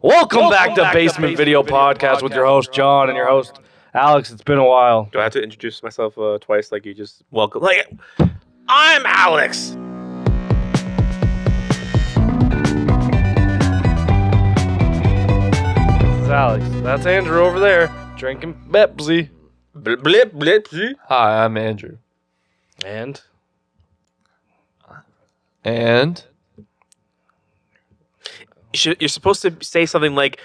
Welcome back to Basement Video Podcast with your host John and your host Alex. It's been a while. Do I have to introduce myself twice like you just welcome? Like, I'm Alex. This is Alex. That's Andrew over there drinking Pepsi. Blip, blip, blip. Hi, I'm Andrew. And You're supposed to say something like,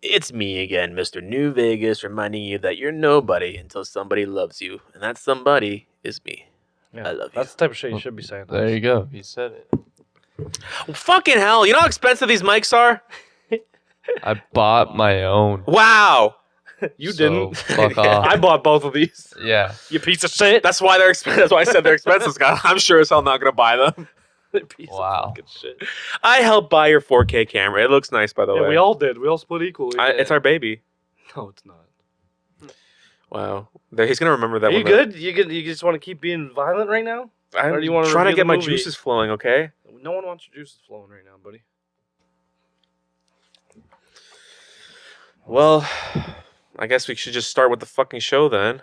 "It's me again, Mr. New Vegas, reminding you that you're nobody until somebody loves you, and that somebody is me. yeah, I love you." that's the type of shit you should be saying. there you go. He said it. Well, fucking hell! You know how expensive these mics are? I bought my own. Wow. You So, didn't. fuck off. I bought both of these. Yeah. You piece of shit. That's why they're expensive. That's why I said they're expensive, Scott. I'm sure as hell not gonna buy them. Piece Wow. of fucking shit. I helped buy your 4K camera. It looks nice, by the Yeah, way. we all did. We all split equally. It's our baby. No, it's not. Wow. He's gonna remember that. Are you one. good? You just want to keep being violent right now? I'm Or do you wanna trying to review get the my movie? juices flowing. Okay. No one wants your juices flowing right now, buddy. Well, I guess we should just start with the fucking show then.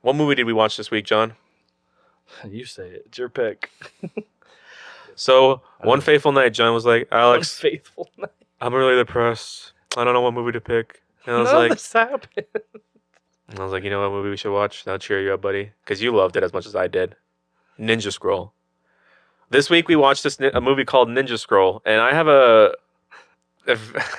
What movie did we watch this week, John? You say it. It's your pick. So, one fateful night, John was like, Alex, Faithful night. I'm really depressed. I don't know what movie to pick. And I was None like, of this happened. you know what movie we should watch? That'll cheer you up, buddy. Because you loved it as much as I did. Ninja Scroll. This week we watched a movie called Ninja Scroll. And I have a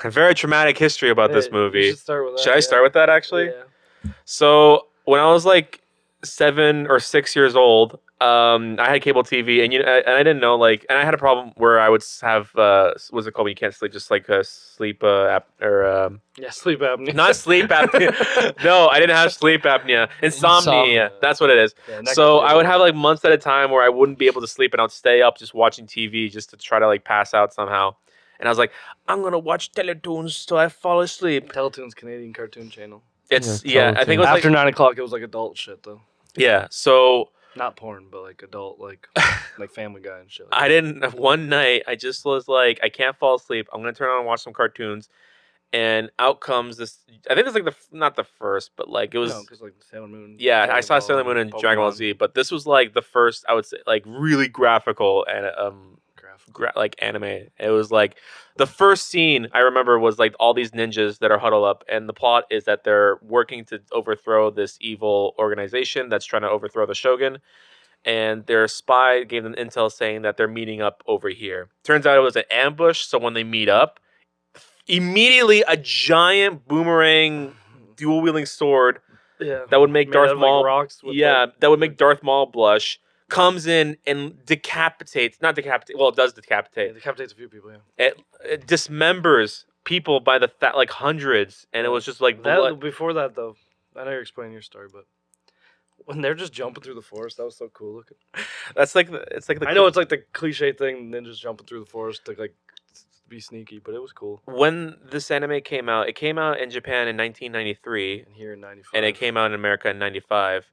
very traumatic history about this You movie. should start with that. Should I start with that, actually? Yeah. So when I was like 7 or 6 years old, I had cable TV, and I didn't know, like, and I had a problem where I would have what's it called when you can't sleep, just like sleep app or Yeah, sleep apnea. not sleep apnea. No, I didn't have sleep apnea. Insomnia. That's what it is. Yeah, So I would have like months at a time where I wouldn't be able to sleep, and I'd stay up just watching TV just to try to like pass out somehow. And I was like, I'm gonna watch Teletoons till I fall asleep. Teletoons Canadian cartoon channel. It's Yeah, I think it was After like 9 o'clock, it was like adult shit though. yeah. So Not porn, but like adult, like Family Guy and shit. I didn't. One night, I just was like, I can't fall asleep. I'm gonna turn on and watch some cartoons, and out comes this. I think it's like not the first, but like it was. No, because like Sailor Moon. Yeah, Dragon I saw Ball, Sailor Moon and Pokemon. Dragon Ball Z, but this was like the first. I would say like really graphical and like anime. It was like the first scene I remember was like all these ninjas that are huddled up, and the plot is that they're working to overthrow this evil organization that's trying to overthrow the shogun. And their spy gave them intel saying that they're meeting up over here. Turns out it was an ambush, so when they meet up, immediately a giant boomerang dual-wielding sword Yeah. that would make Made Darth out of, like, Maul rocks with, that would make Darth Maul blush, comes in and not decapitate, well, it does Yeah, decapitate. it decapitates a few people. Yeah. It dismembers people by the like hundreds, and it was just like blood. Before that though, I know you're explaining your story, but when they're just jumping through the forest, that was so cool looking. That's like it's like the I know it's like the cliche thing, ninjas jumping through the forest to like be sneaky, but it was cool. when this anime came out, it came out in Japan in 1993. And here in '95, And it came out in America in 95.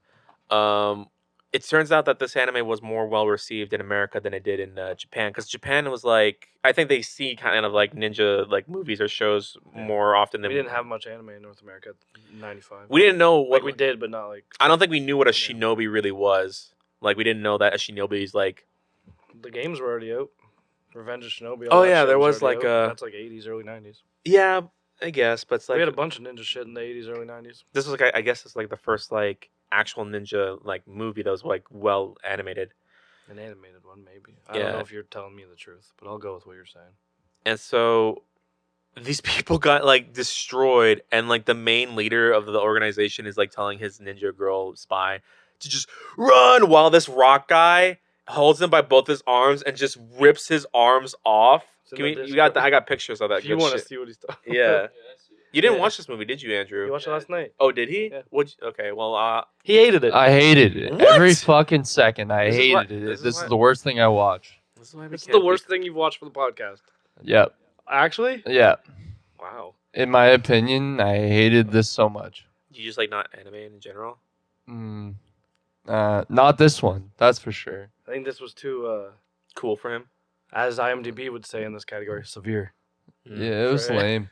It turns out that this anime was more well received in America than it did in Japan, because Japan was like, I think they see kind of like ninja like movies or shows more often than we didn't have much anime in North America in '95. We didn't know what like we did, but not like I don't think we knew what a shinobi really was. Like we didn't know that a shinobi is like. the games were already out. Revenge of Shinobi. Oh, all that yeah, shit there was already like out. That's like '80s, early '90s. Yeah, I guess, but it's like We had a bunch of ninja shit in the '80s, early '90s. this was like I guess it's like the first like actual ninja like movie that was like well animated. An animated one, maybe. I don't know if you're telling me the truth, but I'll go with what you're saying. And so these people got like destroyed, and like the main leader of the organization is like telling his ninja girl spy to just run while this rock guy holds him by both his arms and just rips his arms off. It's in Can the you Discord. got I got pictures of that. If you good want to shit. see what he's talking Yeah. You didn't Yeah. watch this movie, did you, Andrew? You watched it last night. Oh, did he? Yeah. Okay, well, He hated it. I hated it. What? Every fucking second. I This is hated why- it. this This is is why- the worst thing I watch. this is why we This is can't the worst thing you've watched for the podcast. Yep. Actually? Yeah. Wow. In my opinion, I hated this so much. You just like not anime in general? Not this one. That's for sure. I think this was too, Cool for him. as IMDb would say in this category, severe. Yeah, it was Right. lame.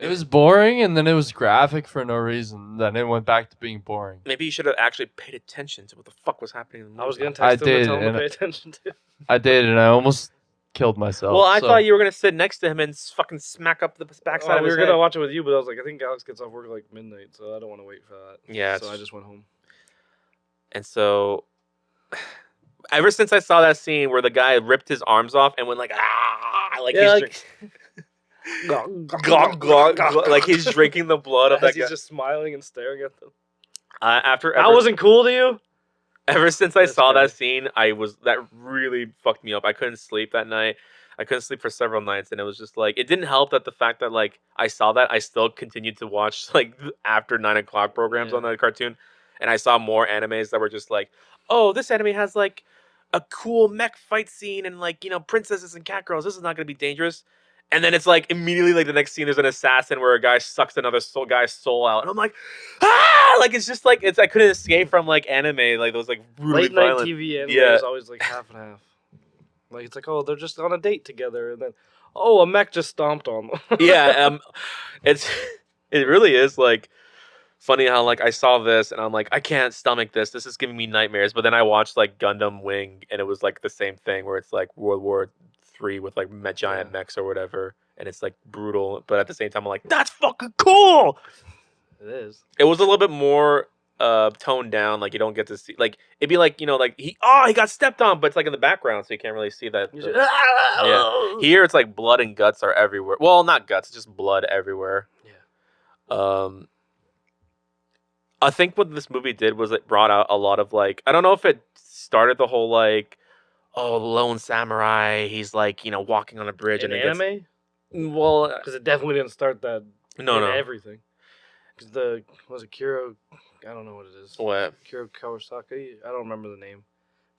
It was boring, and then it was graphic for no reason. Then it went back to being boring. Maybe you should have actually paid attention to what the fuck was happening in the movie. I was gonna I text him to did, tell him to and pay attention to. I did, and I almost killed myself. Well, I so- thought you were gonna sit next to him and fucking smack up the backside of We his were head. gonna watch it with you, but I was like, I think Alex gets off work like midnight, so I don't want to wait for that. Yeah, So it's- I just went home. And so, ever since I saw that scene where the guy ripped his arms off and went like like Yeah, he's like- glug, glug, glug, like he's drinking the blood of As that he's guy. just smiling and staring at them. After That wasn't cool to you? ever since I That's saw that great. scene, that really fucked me up. I couldn't sleep that night. I couldn't sleep for several nights, and it was just like it didn't help that the fact that like I saw that I still continued to watch like after 9 o'clock programs on Yeah. the cartoon, and I saw more animes that were just like, oh, this anime has like a cool mech fight scene and like princesses and cat girls. This is not gonna be dangerous. And then it's like immediately like the next scene there's an assassin where a guy sucks another guy's soul out, and I'm like, like it's just like I couldn't escape from like anime like those like brutally Late night violent. TV anime Yeah. is always like half and half. Like it's like, oh, they're just on a date together, and then, oh, a mech just stomped on them. Yeah, it really is like funny how like I saw this and I'm like I can't stomach this. This is giving me nightmares. But then I watched like Gundam Wing and it was like the same thing where it's like World War III with like giant Yeah. mechs or whatever, and it's like brutal. But at the same time, I'm like that's fucking cool. It is. It was a little bit more toned down. Like you don't get to see like it'd be like like he got stepped on, but it's like in the background, so you can't really see that. You the- just- Yeah. Here it's like blood and guts are everywhere. Well, not guts, it's just blood everywhere. Yeah. I think what this movie did was it brought out a lot of like I don't know if it started the whole like the lone samurai, he's like, walking on a bridge In and it gets anime, well because it definitely didn't start that. no. Everything. Because was it Kiro? I don't know what it is. What? Kiro Kawasaki? I don't remember the name.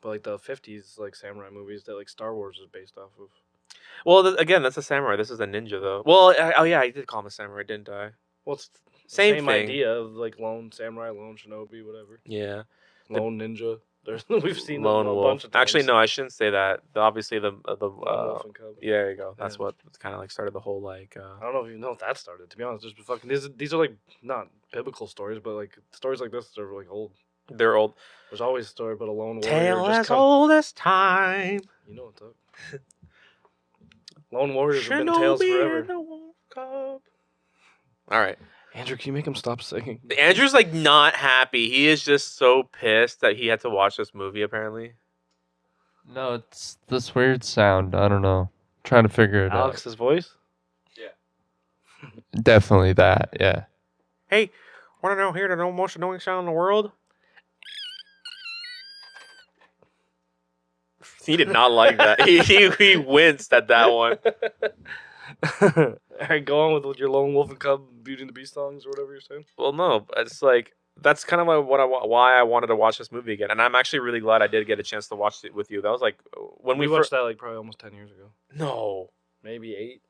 But like the 50s like samurai movies that like Star Wars is based off of. Well, again, that's a samurai. This is a ninja though. Well, yeah, I did call him a samurai, didn't I? Well, it's the Same same thing. idea of like lone samurai, lone shinobi, whatever. Yeah. Lone ninja. We've seen Lone them a wolf. bunch of times. Actually, no, I shouldn't say that. Obviously, the Lone wolf and cub. yeah, there you go. That's Yeah. what kind of like started the whole like. I don't know if you know if that started. To be honest, there's fucking these are like not biblical stories, but like stories like this are like old. They're old. There's always a story about a lone warrior. Tale just as come- old as time. You know what's up. Lone warriors have been tales Shinobi forever. and the wolf cub. All right. Andrew, can you make him stop singing? Andrew's like not happy. He is just so pissed that he had to watch this movie. Apparently, No, it's this weird sound. I don't know. Trying to figure it Alex's voice? out. Definitely that. Yeah. hey, want to hear the most annoying sound in the world? He did not like that. He winced at that one. All right, go on with your Lone Wolf and Cub Beauty and the Beast songs or whatever you're saying. Well, no, it's like that's kind of why I wanted to watch this movie again, and I'm actually really glad I did get a chance to watch it with you. That was like when We we watched that like probably almost 10 years ago. No, Maybe 8.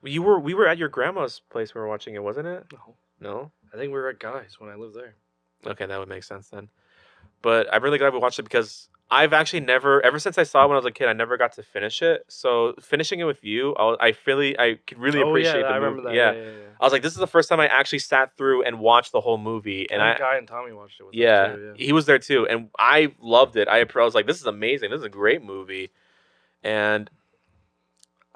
we were at your grandma's place. We were watching it, wasn't it? No. No. I think we were at Guy's when I lived there. Okay, that would make sense then. But I'm really glad we watched it because I've actually never, ever since I saw it when I was a kid, I never got to finish it. So finishing it with you, I could really appreciate the I movie. remember that. Yeah. Yeah. I was like, this is the first time I actually sat through and watched the whole movie, and I. Guy and Tommy watched it with us Yeah, too, he was there too, and I loved it. I was like, "This is amazing. This is a great movie," and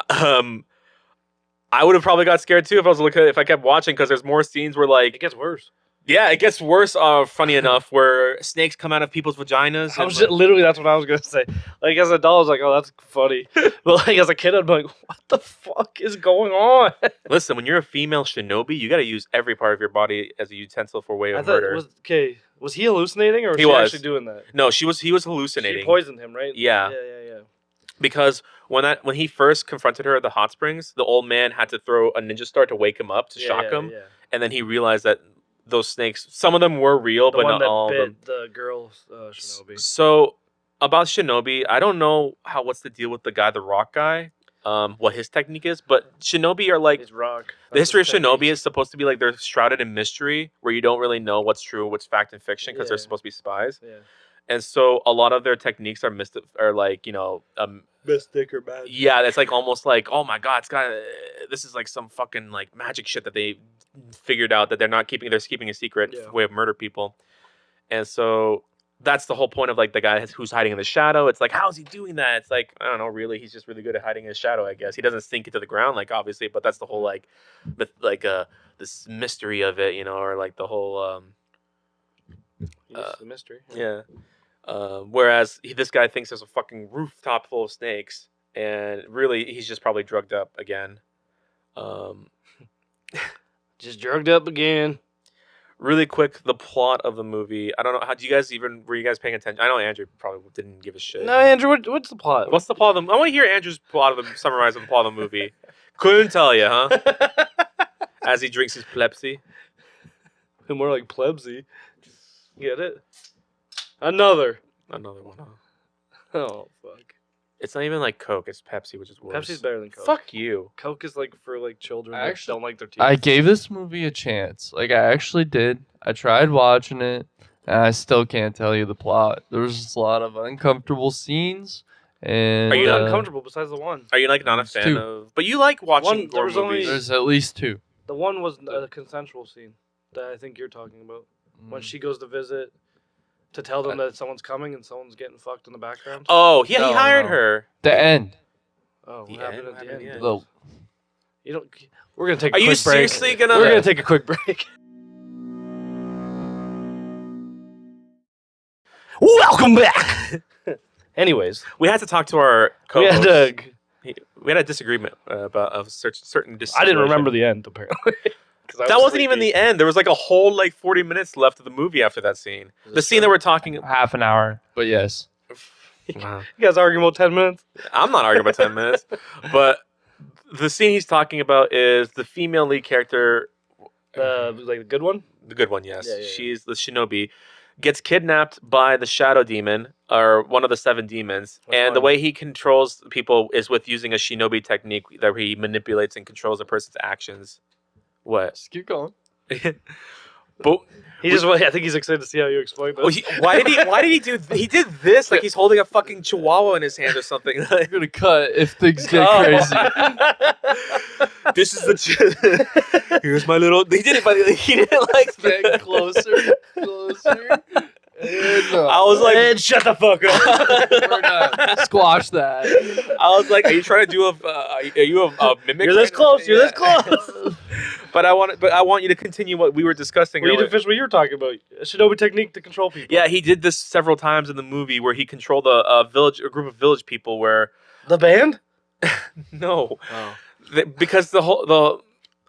I would have probably got scared too if I kept watching because there's more scenes where It like, gets worse. yeah, it gets worse. Funny enough, where snakes come out of people's vaginas. I and, was like- literally that's what I was gonna say. Like as an adult, I was like, "Oh, that's funny," but like as a kid, I'd be like, "What the fuck is going on?" listen, when you're a female shinobi, you got to use every part of your body as a utensil for way I of thought murder. was he hallucinating or was He she was. actually doing that? No, he was She hallucinating. poisoned him, right? Yeah. Yeah. Because when he first confronted her at the hot springs, the old man had to throw a ninja star to wake him up to shock him, Yeah. and then he realized that those snakes, some of them were real, The but one not that all of them. bit the girl shinobi. So about Shinobi, I don't know what's the deal with the guy, the rock guy, what his technique is, but Shinobi are like He's rock. the history of That's his Shinobi technique. is supposed to be like they're shrouded in mystery, where you don't really know what's true, what's fact and fiction, because they're Yeah. supposed to be spies. Yeah. And so a lot of their techniques are like mystic or magic. Yeah, it's like almost like, oh my god, this is like some fucking like magic shit that they figured out that they're keeping a secret way of murder people. And so that's the whole point of like the guy who's hiding in the shadow. It's like, how's he doing that? It's like, I don't know, really, he's just really good at hiding in his shadow, I guess. He doesn't sink into the ground, like obviously, but that's the whole like this mystery of it, or like the whole the mystery. Yeah. Whereas this guy thinks there's a fucking rooftop full of snakes, and really he's just probably drugged up again. Just drugged up again. Really quick, the plot of the movie. I don't know. Were you guys paying attention? I know Andrew probably didn't give a shit. No, Andrew, what's the plot? What's the plot of the? I want to hear Andrew's plot of the summarize of the plot of the movie. Couldn't tell you, huh? As he drinks his Pepsi. More like plebsy. Get it? Another one. Huh? Oh fuck! It's not even like Coke. It's Pepsi, which is worse. Pepsi's better than Coke. Fuck you. Coke is like for like children that Actually, don't like their teeth. I gave this movie a chance. Like, I actually did. I tried watching it, and I still can't tell you the plot. There was just a lot of uncomfortable scenes. And Are you uncomfortable besides the one? Are you like not a fan two. of? But you like watching gore there was only- movies. There's at least 2. The one was a consensual scene that I think you're talking about. When she goes to visit to tell them that someone's coming and someone's getting fucked in the background. Oh, yeah, he No, hired no. her. The end. Oh, The what happened end? at What the happened end? at The, You don't. We're gonna take. Are A you quick break. seriously gonna? We're gonna take a quick break. Welcome back. Anyways, We had to talk to our we co-host. We had a disagreement about a certain. I didn't remember the end apparently. That wasn't even the end. There was like a whole 40 minutes left of the movie after that scene. The scene that we're talking. half an hour. But yes. Wow. You guys arguing about 10 minutes? I'm not arguing about 10 minutes, but the scene he's talking about is the female lead character. Like the good one? The good one, yes. Yeah. She's the shinobi. Gets kidnapped by the shadow demon, or one of the 7 demons. Which and the one? way he controls people is with using a shinobi technique that he manipulates and controls a person's actions. What? Just keep going. But I think he's excited to see how you explain this. why did he do? He did this like he's holding a fucking chihuahua in his hand or something. I'm gonna cut if things get Oh. crazy. This is the. Here's my little. He did it, but he didn't like Get closer. And, I was like, And shut the fuck up. we're done. Squash that. I was like, are you trying to do are you a mimic? You're this right now? close. You're this Yeah. close. But I want you to continue what we were discussing. Well, you earlier. didn't finish what you were talking about. A shinobi technique to control people. Yeah, he did this several times in the movie where he controlled a group of village people. Where The band? no, Oh. because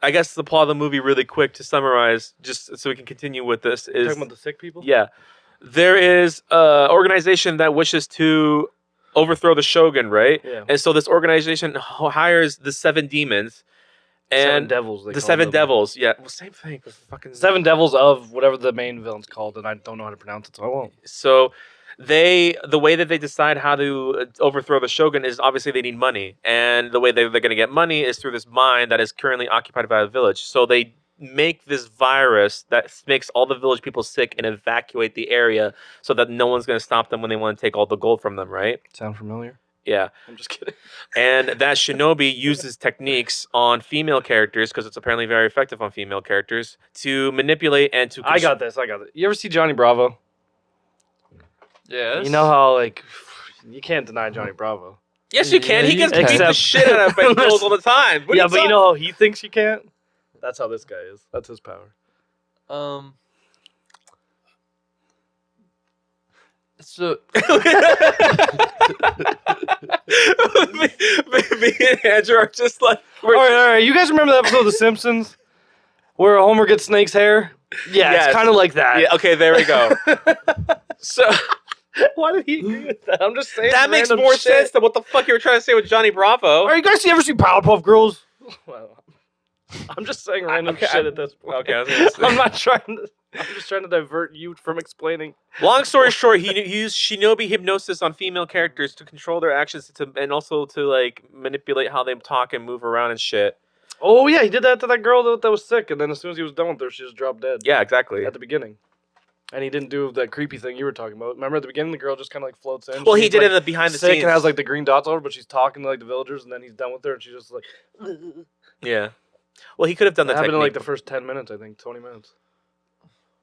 I guess the plot of the movie, really quick to summarize, just so we can continue with this, is Talking about the sick people? yeah, there is an organization that wishes to overthrow the shogun, right? Yeah. And so this organization hires the 7 demons. Seven And devils. They the call 7 them. devils, yeah. Well, same thing. But fucking 7 devils of whatever the main villain's called, and I don't know how to pronounce it, so I won't. So the way that they decide how to overthrow the shogun is obviously they need money, and the way they're going to get money is through this mine that is currently occupied by a village. So they make this virus that makes all the village people sick and evacuate the area so that no one's going to stop them when they want to take all the gold from them, right? Sound familiar? Yeah. I'm just kidding. And that shinobi uses techniques on female characters, because it's apparently very effective on female characters, to manipulate and to... I got this. You ever see Johnny Bravo? Yes. You know how, like, you can't deny Johnny Bravo. Yes, you can. Yeah, He you gets can. beat the Except- shit out of girls all the time. What are Yeah, but you talking- know how he thinks you can't? That's how this guy is. That's his power. So me and Andrew are just like... All right. You guys remember that episode of The Simpsons where Homer gets Snake's hair? Yeah, Yes. it's kind of like that. Yeah, okay, there we go. So Why did he agree with that? I'm just saying. that makes random more shit. sense than what the fuck you were trying to say with Johnny Bravo. All right, you guys ever see Powerpuff Girls? Well, I'm just saying random Okay, shit at this point. Okay, I was gonna say. I'm not trying to. I'm just trying to divert you from explaining. Long story short, he used shinobi hypnosis on female characters to control their actions and also to like manipulate how they talk and move around and shit. Oh yeah, he did that to that girl that was sick, and then as soon as he was done with her, she just dropped dead. Yeah, exactly. At the beginning. And he didn't do that creepy thing you were talking about. Remember at the beginning, the girl just kind of like floats in. Well, he She's, did like, it in the behind the sick scenes. and has like the green dots on her, but she's talking to like the villagers, and then he's done with her, and she's just like. Yeah. Well, he could have done That that happened in like technique. the first 10 minutes, I think, 20 minutes.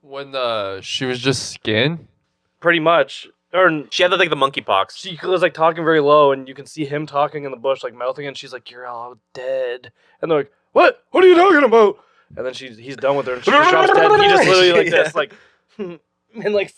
When she was just skin. Pretty much. Or She had like the monkeypox. she was like talking very low, and you can see him talking in the bush, like mouthing, and she's like, "You're all dead." And they're like, "What? What are you talking about?" And then he's done with her, and she just drops dead. And he just literally like this, like, and like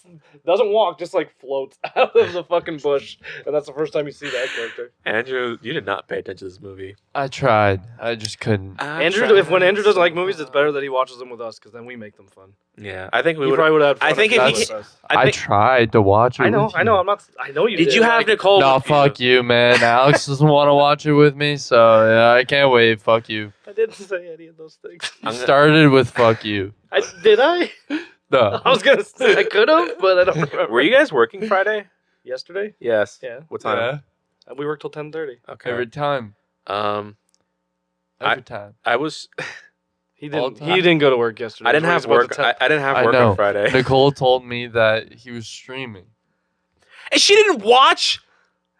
doesn't walk, just like floats out of the fucking bush. And that's the first time you see that character. Andrew, you did not pay attention to this movie. I tried. I just couldn't. Andrew, when Andrew doesn't like movies, it's better that he watches them with us, because then we make them fun. Yeah, I think we We would. probably would have. Fun I think if if he he was ca- with us. I tried to watch it. I know. with I know. I'm not. I know you did. Did you have like, Nicole? No, with you? fuck you, man. Alex doesn't want to watch it with me, so yeah, I can't wait. Fuck you. I didn't say any of those things. You started with fuck you. Did I? No. I was gonna say I could have, but I don't remember. Were you guys working Friday? Yesterday? Yes. Yeah. What time? Yeah. And we worked till 10:30. Okay. Every time. Um, Every time. I was. He All didn't. the He time. didn't go to work yesterday. I didn't He's have about work. to I didn't have I work know. on Friday. Nicole told me that he was streaming. And she didn't watch.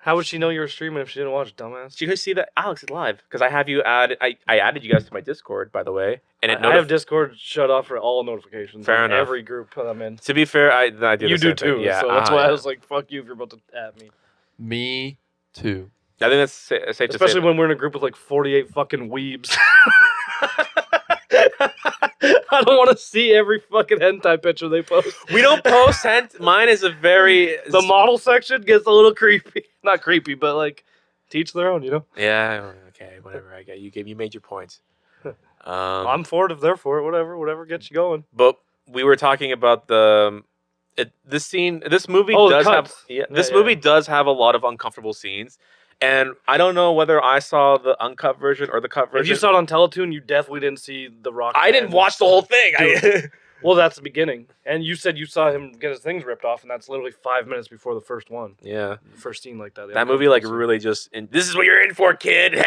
How would she know you were streaming if she didn't watch, dumbass? She could see that Alex is live because I have you add. I added you guys to my Discord, by the way, and it I have Discord shut off for all notifications. Fair on enough. Every group I'm in. To be fair, I do. You the do same too. thing. Yeah, So that's why yeah. I was like, "Fuck you if you're about to at me." Me too. I think that's safe to say. Especially when we're in a group with like 48 fucking weebs. I don't want to see every fucking hentai picture they post. We don't post. Mine is a very The model section gets a little creepy. Not creepy, but like, teach their own, you know? Yeah. Okay. Whatever. I get you. You made your points. I'm for it if they're for it. Whatever gets you going. But we were talking about this scene. This movie Oh, the does have. cuts. Yeah, Yeah, this yeah. movie does have a lot of uncomfortable scenes, and I don't know whether I saw the uncut version or the cut version. If you saw it on Teletoon, you definitely didn't see the Rock. I didn't Man. watch the whole thing. Well, that's the beginning. And you said you saw him get his things ripped off, and that's literally 5 minutes before the first one. Yeah, The first scene like that. The that movie like uncomfortable really just. This is what you're in for, kid. scene.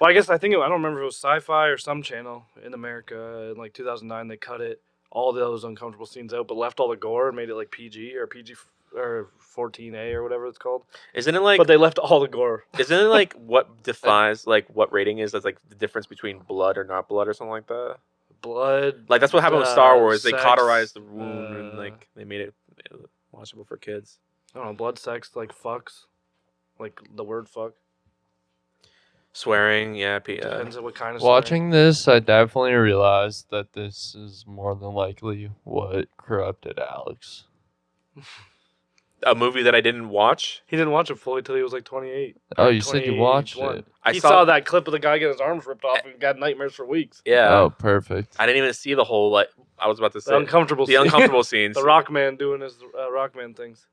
Well, I guess I don't remember if it was Sci-Fi or some channel in America in like 2009. They cut all those uncomfortable scenes out, but left all the gore and made it like PG or 14A or whatever it's called. Isn't it like? But they left all the gore. Isn't it like what defines like what rating is? That's like the difference between blood or not blood or something like that. Blood. Like that's what happened with Star Wars. They sex, cauterized the wound and like they made it watchable for kids. I don't know, blood, sex, like fucks. Like the word fuck. Swearing, yeah. Depends on what kind of Watching this, I definitely realized that this is more than likely what corrupted Alex. A movie that I didn't watch. He didn't watch it fully till he was like 28. Oh, you said you watched 21. it. I He saw that clip of the guy getting his arms ripped off and got nightmares for weeks. Yeah. Oh, perfect. I didn't even see the whole like. I was about to The say uncomfortable the scene. uncomfortable scenes. The Rockman doing his Rockman things.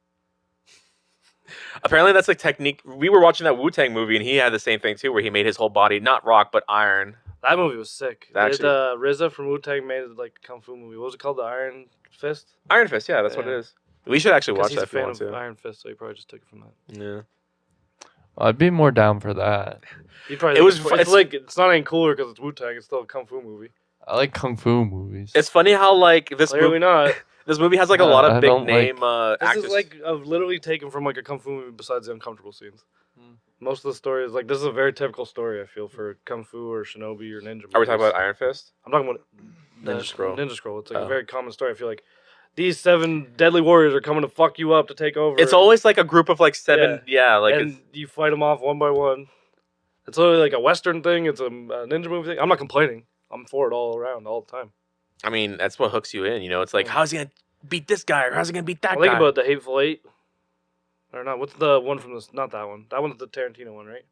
Apparently, that's like technique. We were watching that Wu-Tang movie, and he had the same thing too, where he made his whole body not rock but iron. That movie was sick. Actually- RZA from Wu-Tang made it like a kung fu movie. What was it called? The Iron Fist? Iron Fist, yeah, that's what it Yeah. is. We should actually 'Cause watch he's that a if you fan want of to. Iron Fist, so he probably just took it from that. Yeah. I'd be more down for that. He probably It was- it's not any cooler because it's Wu-Tang. It's still a kung fu movie. I like kung fu movies. It's funny how like this Clearly movie, not. this movie has like a lot I of big don't name This actors. is like literally taken from like a kung fu movie besides the uncomfortable scenes. Hmm. Most of the story is like this is a very typical story I feel for kung fu or shinobi or ninja. Are we talking movies. about Iron Fist? I'm talking about Ninja Scroll. Ninja Scroll. It's like Oh. a very common story. I feel like these 7 deadly warriors are coming to fuck you up to take over. It's always like a group of like 7. Yeah, like and it's, you fight them off one by one. It's literally like a Western thing. It's a ninja movie thing. I'm not complaining. I'm for it all around, all the time. I mean, that's what hooks you in. You know, it's like how's he gonna beat this guy or how's he gonna beat that I think guy? about the Hateful Eight. Or not. What's the one from this? Not that one. That one's the Tarantino one, right?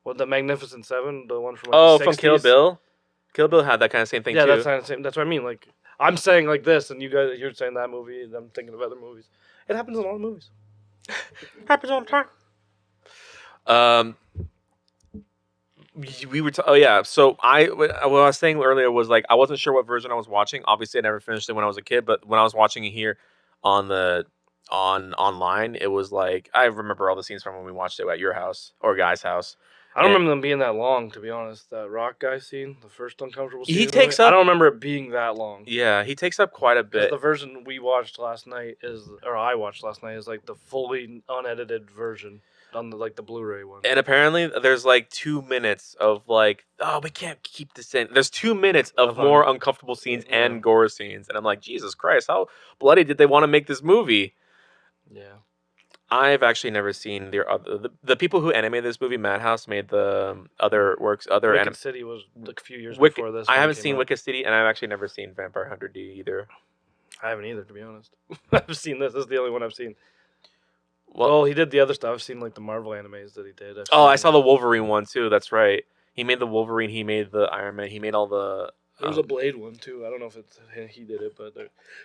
What, the Magnificent Seven? The one from like, the from 60s? Kill Bill. Kill Bill had that kind of same thing Yeah, too. that's kind of the same. That's what I mean. Like, I'm saying like this, and you're saying that movie, and I'm thinking of other movies. It happens in all the movies. Happens all the time. We were. Oh yeah. So what I was saying earlier was like I wasn't sure what version I was watching. Obviously, I never finished it when I was a kid. But when I was watching it here online, it was like I remember all the scenes from when we watched it at your house or Guy's house, I don't remember them being that long, to be honest. That rock guy scene, the first uncomfortable scene. He of the takes movie, I up- don't remember it being that long. Yeah, he takes up quite a Because bit. the version we watched last night I watched last night is like the fully unedited version on the Blu-ray one. And apparently, there's like 2 minutes of like, oh, we can't keep this in. There's 2 minutes of more uncomfortable scenes and gore scenes, and I'm like, Jesus Christ, how bloody did they want to make this movie? Yeah. I've actually never seen the people who animated this movie. Madhouse made the other works. Wicked City was like a few years before this. I when it haven't came seen out. Wicked City, and I've actually never seen Vampire Hunter D either. I haven't either, to be honest. I've seen this. This is the only one I've seen. Well, He did the other stuff. I've seen like the Marvel animes that he did. I saw the Wolverine one too. That's right. He made the Wolverine. He made the Iron Man. He made all the. There was a Blade one too. I don't know if he did it, but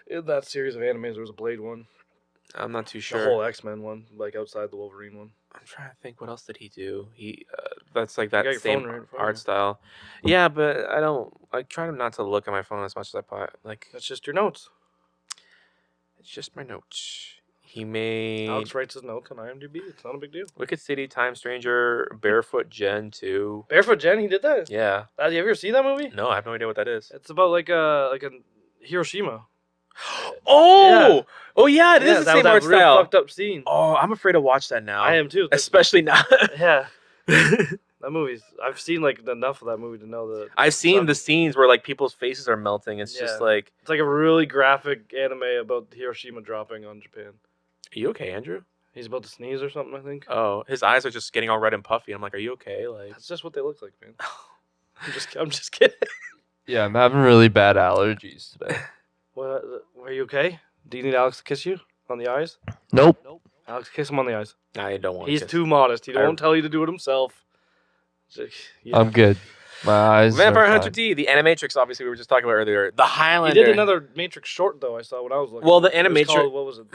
in that series of animes, there was a Blade one. I'm not too sure. The whole X-Men one, like outside the Wolverine one. I'm trying to think. What else did he do? That's like that got your same phone right in front of art you. style. Yeah, but I don't. I try not to look at my phone as much as I like. That's just your notes. It's just my notes. He made Alex writes his notes on IMDb. It's not a big deal. Wicked City, Time Stranger, Barefoot Gen 2. Barefoot Jen, he did that. Yeah. Have you ever seen that movie? No, I have no idea what that is. It's about like a Hiroshima. Oh! Oh, yeah, it is the that same was art that real style. fucked up scene. Oh, I'm afraid to watch that now. I am too. Especially now. Yeah. That movie's. I've seen like enough of that movie to know that. I've seen the scenes where like people's faces are melting. It's just like. It's like a really graphic anime about Hiroshima dropping on Japan. Are you okay, Andrew? He's about to sneeze or something, I think. Oh, his eyes are just getting all red and puffy. I'm like, are you okay? Like, That's just what they look like, man. I'm just kidding. Yeah, I'm having really bad allergies today. What? Are you okay? Do you need Alex to kiss you on the eyes? Nope. Alex, kiss him on the eyes. I don't want. He's too modest. He won't tell you to do it himself. Yeah. I'm good. My eyes. Vampire are Hunter fine. D, the Animatrix. Obviously, we were just talking about earlier. The He Highlander. did another Matrix short though. I saw when I was looking. Well, the It was Animatrix- called- what was it?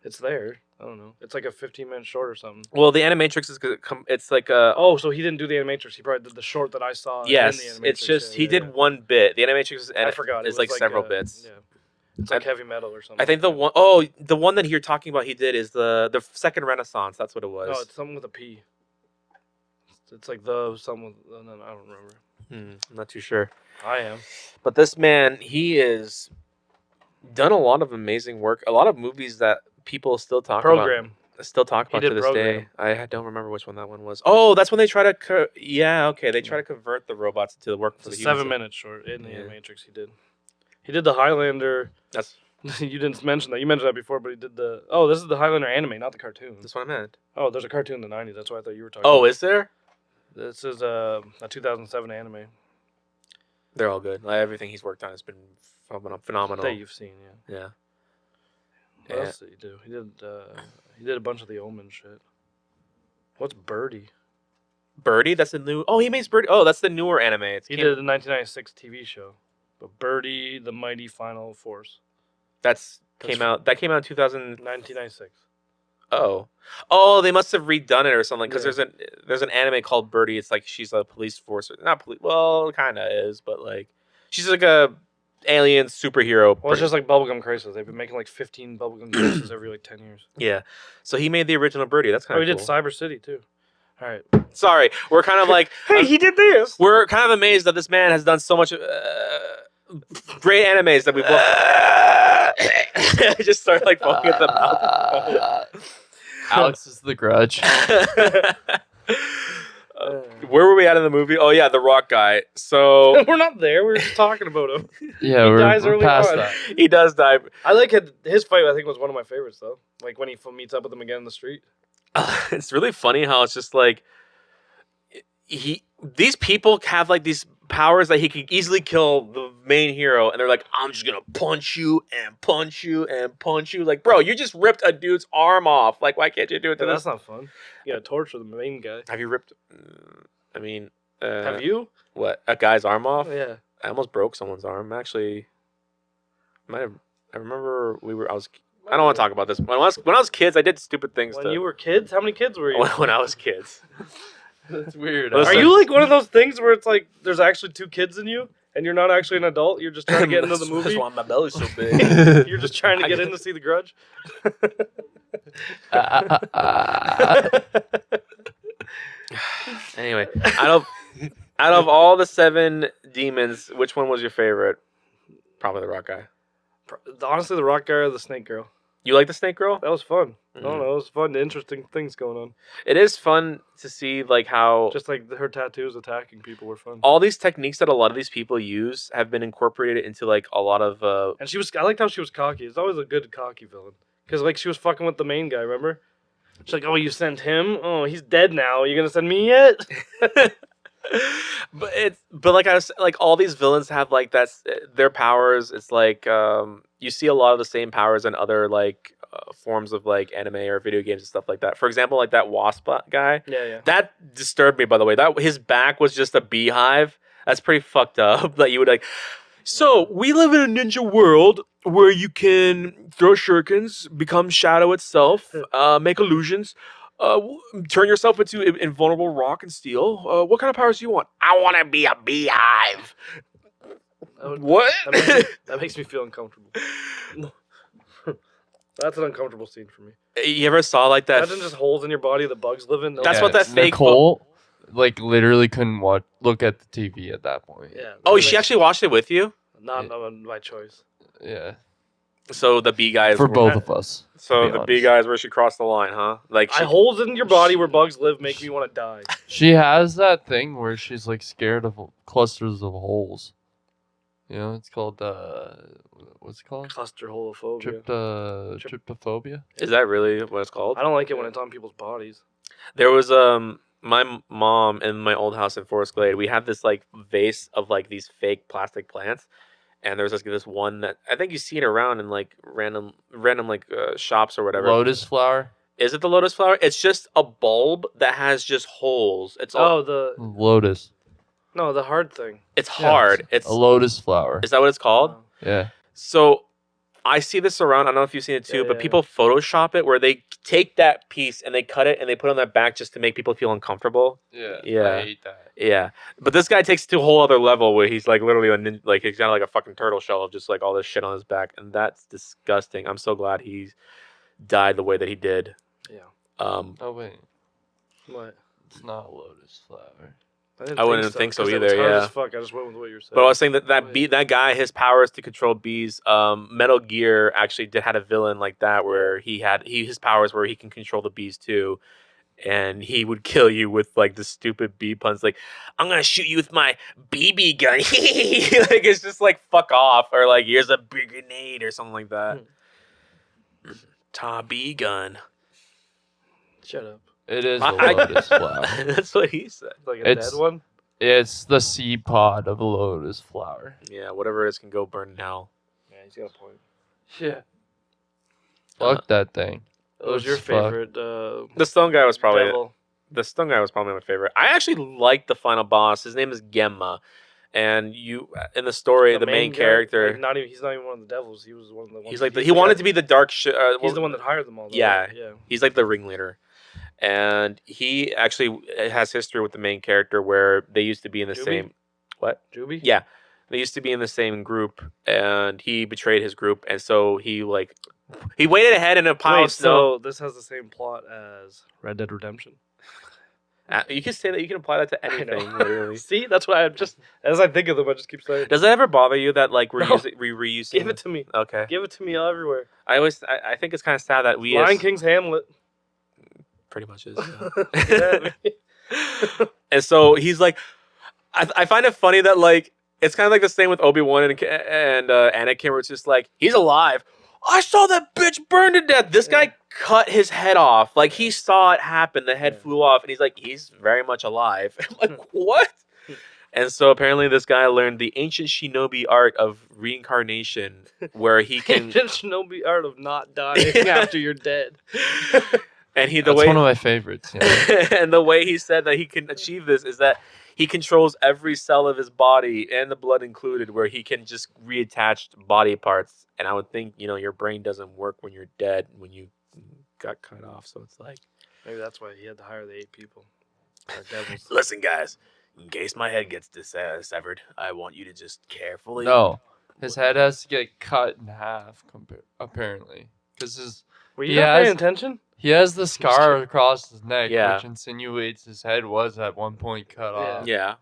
It's there. I don't know. It's like a 15-minute short or something. Well, the Animatrix is. It's like a. Oh, so he didn't do the Animatrix. He probably did the short that I saw. Yes, in the it's Animatrix. just Yeah, he yeah, did yeah. one bit. The Animatrix is, I forgot. It It's was like several bits. Yeah. It's like heavy metal or something. I think the one oh the one that you're talking about he did is the second Renaissance. That's what it was. No, it's something with a P. It's like the something. No, I don't remember. I'm not too sure. I am. But this man, he is done a lot of amazing work. A lot of movies that people still talk Program. about. Still talk He about to did this Program. day. I don't remember which one that one was. Oh, that's when they try to. They try to convert the robots to work for It's the a humans. 7-minute short in the Yeah. Matrix. He did. He did the Highlander. That's You didn't mention that. You mentioned that before, but he did the. Oh, this is the Highlander anime, not the cartoon. that's what I meant. Oh, there's a cartoon in the '90s. That's why I thought you were talking. Oh, about. is there? This is a 2007 anime They're all good. Like, everything he's worked on has been phenomenal. that you've seen. Yeah. Yeah. What Yeah. else did he do? He did a bunch of the Omen shit. What's Birdie? Birdie, that's the new. Oh, he makes Birdie. Oh, that's the newer anime. He did a 1996 TV show, but Birdie, the Mighty Final Force, That came out in 2000. 1996. Oh, they must have redone it or something because Yeah. there's an anime called Birdie. It's like she's a police force, not police. Well, kind of is, but like she's like a alien superhero. Well, it's just like Bubblegum Crisis. They've been making like 15 Bubblegum Crisis every like 10 years. yeah. So he made the original Birdie. That's kind Oh, of he cool. did Cyber City too. All right. Sorry, we're kind of like He did this. we're kind of amazed that this man has done so much great animes that we've. I just started like foaming at the mouth. Alex is the Grudge. Where were we at in the movie? Oh yeah, the rock guy. So We're not there. We're just talking about him. Yeah, dies we're early past on. that. he does die. I like his fight. I think was one of my favorites though. Like when he meets up with him again in the street. It's really funny how it's just like these people have like these powers that he could easily kill the main hero, and they're like, I'm just gonna punch you and punch you and punch you. Like, bro, you just ripped a dude's arm off. Like, why can't you do it to Yeah, this? that's not fun. You gotta torture the main guy. Have you ripped? I mean, Have you? what, a guy's arm off? Oh, yeah. I almost broke someone's arm. Actually, I remember I don't want to talk about this. When I was kids, I did stupid things. When you were kids, how many kids were you? when I was kids. That's weird. Listen. Are you like one of those things where it's like there's actually 2 kids in you and you're not actually an adult? You're just trying to get into the movie. That's why my belly's so big. You're just trying to get in to see The Grudge. Anyway, out of all the 7 demons, which one was your favorite? Probably the rock guy. Honestly, the rock guy or the snake girl. You like the snake girl? That was fun. I Mhm. don't know. It was fun. Interesting things going on. It is fun to see like how Just like her tattoos attacking people were fun. all these techniques that a lot of these people use have been incorporated into like a lot of And I liked how she was cocky. It's always a good cocky villain. Because like she was fucking with the main guy, remember? She's like, oh, you sent him? Oh, he's dead now. You gonna send me yet? but like I was like all these villains have like their powers. It's like you see a lot of the same powers in other like forms of like anime or video games and stuff like that. For example, like that wasp guy. Yeah. That disturbed me, by the way. That his back was just a beehive. That's pretty fucked up. That you would like. So we live in a ninja world where you can throw shurikens, become shadow itself, make illusions, turn yourself into invulnerable rock and steel. What kind of powers do you want? I want to be a beehive. What? That makes me feel uncomfortable. That's an uncomfortable scene for me. You ever saw like that? Imagine just holes in your body the bugs live in. That's what that fake Nicole, like literally couldn't look at the TV at that point. Yeah. Oh, she actually watched it with you? Not by choice. Yeah. So the bee guys For were- both of us. So to be the bee honest. guys where she crossed the line, huh? Like she, Holes in your body where bugs live make me want to die. She has that thing where she's like scared of clusters of holes. You know, it's called what's it called? Cluster holophobia. Tryptophobia. is that really what it's called? I don't like it when it's on people's bodies. There was my mom in my old house in Forest Glade. We had this like vase of like these fake plastic plants, and there was this one that I think you see it around in like random like shops or whatever. Lotus flower. Is it the lotus flower? It's just a bulb that has just holes. It's all. Oh, the Lotus. hard thing. It's hard. It's A lotus flower. is that what it's called? Oh. Yeah. So I see this around. I don't know if you've seen it too, but Yeah. people Photoshop it where they take that piece and they cut it and they put it on their back just to make people feel uncomfortable. Yeah. Yeah. I hate that. Yeah, but this guy takes it to a whole other level where he's like literally like he's got like a fucking turtle shell of just like all this shit on his back, and that's disgusting. I'm so glad he died the way that he did. Yeah. Oh wait, What? it's not a lotus flower. I wouldn't think so 'cause it either, was hard yeah. as fuck. I just went with what you were saying. But I was saying that guy, his power is to control bees. Metal Gear actually had a villain like that where his powers were he can control the bees too. And he would kill you with like the stupid bee puns, like "I'm gonna shoot you with my BB gun." Like it's just like "fuck off" or like "here's a big grenade" or something like that. Ta bee gun. Shut up. It is a I- lotus flower. That's what he said. Like a It's- dead one. It's the seed pod of a lotus flower. Yeah, whatever it is can go burn in hell. Yeah, he's got a point. Yeah. Fuck that thing. What was your As fuck. favorite? The stone guy was probably devil? the stone guy was probably my favorite. I actually liked the final boss. His name is Gemma, and you in the story the main guy? character. Like, he's not even one of the devils. He was one of the ones. He's like he wanted to be the dark. He's the one that hired them all. Though, Yeah. right? Yeah. He's like the ringleader, and he actually has history with the main character where they used to be in the Juby? same. What? Juby. Yeah, they used to be in the same group, and he betrayed his group, and so he waited ahead in a pile Wait, of snow. so this has the same plot as Red Dead Redemption. You can say that. You can apply that to I know. anything. Literally. See, that's why as I think of them, I just keep saying, Does that ever bother you that like No. we reusing? give it to me. Okay. Give it to me everywhere. I think it's kind of sad that we Lion as- King's Hamlet. pretty much is. Yeah. And so he's like, I find it funny that like it's kind of like the same with Obi-Wan and Anakin, where it's just like he's alive. I saw that bitch burn to death. This Yeah. guy cut his head off. Like he saw it happen. The head Yeah. flew off, and he's like, he's very much alive. I'm like, what? And so apparently this guy learned the ancient shinobi art of reincarnation, where he can. Ancient shinobi art of not dying after you're dead. And the That's way one of my favorites. Yeah. and the way he said that he can achieve this is that he controls every cell of his body and the blood included, where he can just reattach body parts. And I would think, your brain doesn't work when you're dead, when you got cut off. So it's like, Maybe that's why he had to hire the 8 people. Or devils. listen, guys, in case my head gets severed, I want you to just carefully. No, his head has to get cut in half. Apparently, because his Were you He not paying has- attention? He has the scar across his neck, Yeah. which insinuates his head was at one point cut off. Yeah.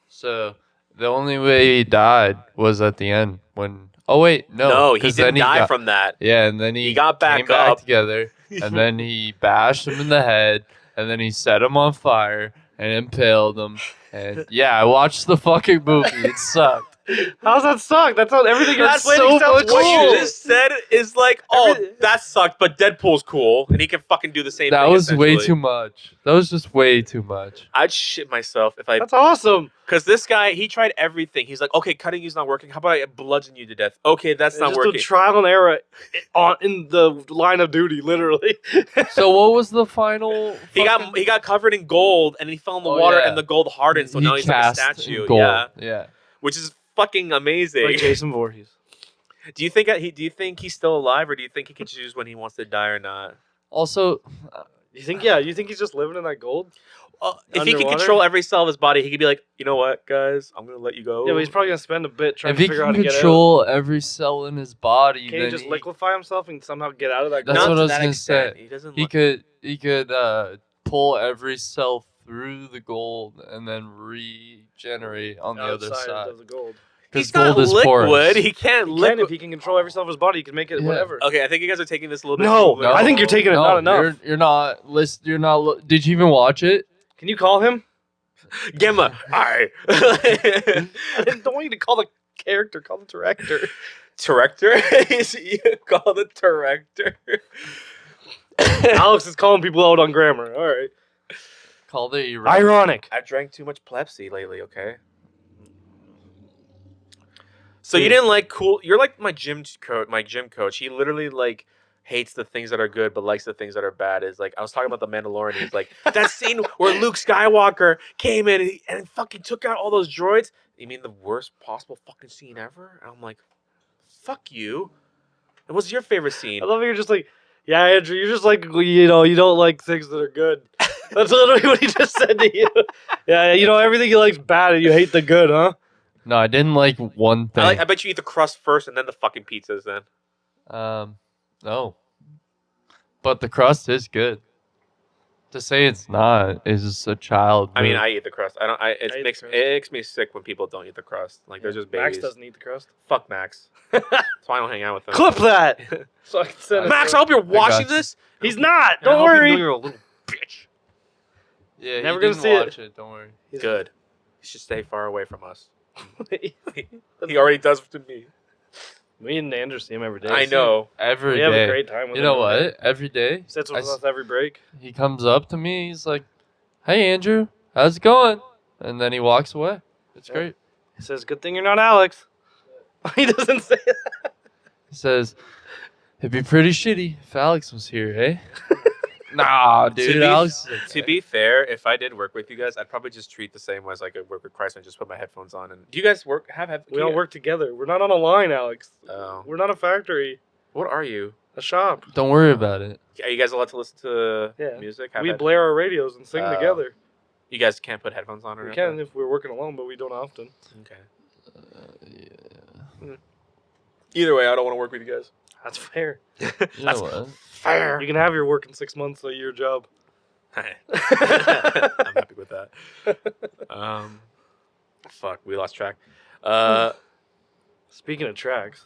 So the only way he died was at the end when. Oh wait, no. No, he 'cause didn't then die got, from that. Yeah, and then He got back came back up. together, and then he bashed him in the head, and then he set him on fire and impaled him. And yeah, I watched the fucking movie. It sucked. How's that suck? That's not everything you're That's explaining so sounds much What cool. you just said is like, oh, Everything- that sucked, but Deadpool's cool, and he can fucking do the same That thing. was way essentially. too much. That was just way too much. I'd shit myself if I. That's awesome. Because this guy, he tried everything. He's like, okay, cutting you's not working. How about I bludgeon you to death? Okay, that's It's not just working. a trial and error in the line of duty, literally. So what was the final? He got covered in gold, and he fell in the Oh, water, yeah. and the gold hardened, so now he's like a cast in statue. gold. Yeah, Yeah. which is fucking amazing. Like Jason Voorhees. Do you think he's still alive, or do you think he can choose when he wants to die or not? Also, You think? Yeah, you think he's just living in that gold? If he can Underwater? control every cell of his body, he could be like, you know what, guys, I'm gonna let you go. Yeah, but he's probably gonna spend a bit trying if to he figure out can how to get out. control every cell in his body, Can then he just liquefy himself and somehow get out of that That's gold? Not what to I was that gonna extent. say. He doesn't. he could pull every cell through the gold and then regenerate on the other Outside side. of the gold. He's Because not gold is liquid. porous. He can't He can, liquid. if he can control every cell of his body, he can make it Yeah. whatever. Okay, I think you guys are taking this a little bit. No, too no. I think you're taking it not enough. You're not. You're not. Did you even watch it? Can you call him? Gemma. Hi. I don't want you to call the character. Call the director. Director. You call the director. Alex is calling people out on grammar. All right. Call the Ironic. I drank too much Pepsi lately. Okay. So you didn't like cool. You're like my gym coach. My gym coach. He literally like hates the things that are good, but likes the things that are bad. Is like I was talking about the Mandalorian. He's like that scene where Luke Skywalker came in and fucking took out all those droids. You mean the worst possible fucking scene ever? And I'm like, fuck you. And what's your favorite scene? I love how you're just like, yeah, Andrew, you're just like, you don't like things that are good. That's literally what he just said to you. Yeah, everything you like's bad and you hate the good, huh? No, I didn't like one thing. I bet you eat the crust first and then the fucking pizzas then. No. But the crust is good. To say it's not is just a child. I mean, move. I eat the crust. I don't. I eat It the makes crust. it makes me sick when people don't eat the crust. Like they're just babies. Max doesn't eat the crust. Fuck Max. That's why I don't hang out with him. Clip that. So I can send it Max, to I him. hope you're watching got you. this. He's not. I Don't hope you know worry. you're a little bitch. Yeah, Never he gonna didn't see it. watch it. Don't worry. Good. He should stay far away from us. He already does to me. Me and Andrew see him every day. I know. Every We day. have a great time with You him. know every day. what? Every day. He sits I with s- us every break. He comes up to me. He's like, "Hey, Andrew, how's it going?" And then he walks away. It's Yeah. great. He says, "Good thing you're not Alex." He doesn't say that. He says, "It'd be pretty shitty if Alex was here, eh?" Nah, dude. To be- Alex. is To okay. be fair, if I did work with you guys, I'd probably just treat the same way as like I work with Christ and just put my headphones on. And do you guys have We all work together. We're not on a line, Alex. Oh. We're not a factory. What are you? A shop. Don't worry about it. Are you guys allowed to listen to Yeah. music? We blare our radios and sing Oh. together. You guys can't put headphones on or We anything? can if we're working alone, but we don't often. Okay. Either way, I don't want to work with you guys. That's fair. You That's know what? fair. You can have your work in 6 months, a year job. I'm happy with that. Fuck, we lost track. Speaking of tracks,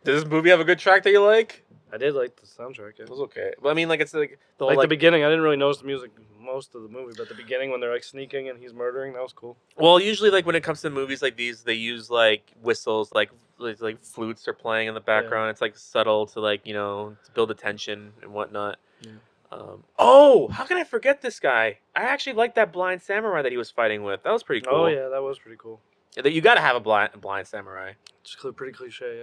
Does this movie have a good track that you like? I did like the soundtrack. Yeah. It was okay. But I mean, like, it's like the whole, Like like, the beginning, I didn't really notice the music most of the movie, but the beginning when they're like sneaking and he's murdering, that was cool. well, usually, like, when it comes to movies like these, they use, like, whistles, like flutes are playing in the background. It's, like, subtle to, like, to build the tension and whatnot. Yeah. Oh, how can I forget this guy? I actually like that blind samurai that he was fighting with. That was pretty cool. Oh yeah, that was pretty cool. That you gotta have a blind samurai. It's pretty cliche,